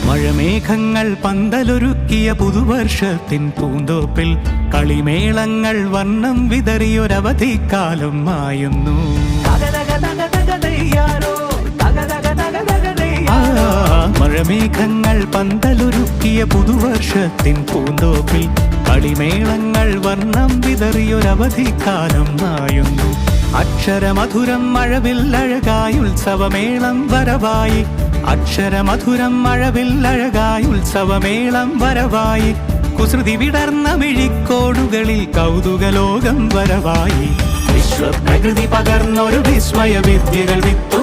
മഴമേഘങ്ങൾ പന്തലൊരുക്കിയ പുതുവർഷത്തിൻ പൂന്തോപ്പിൽ കളിമേളങ്ങൾ വർണ്ണം വിതറിയൊരവധിക്കാലം മായുന്നു. മഴമേഘങ്ങൾ പന്തലൊരുക്കിയ പുതുവർഷത്തിൻ പൂന്തോപ്പിൽ കളിമേളങ്ങൾ വർണ്ണം വിതറിയൊരവധിക്കാലം മായുന്നു. അക്ഷരമധുരം മഴവില്ലഴകായി ഉത്സവമേളം വരവായി. അക്ഷരമധുരം മഴവില്ലഴകായി ഉത്സവമേളം വരവായി. കുസൃതി വിടർന്ന മിഴിക്കോടുകളിൽ കൗതുകലോകം വരവായി. വിശ്വപ്രകൃതി പകർന്നൊരു വിസ്മയ വിദ്യകൾ വിത്തുകൾ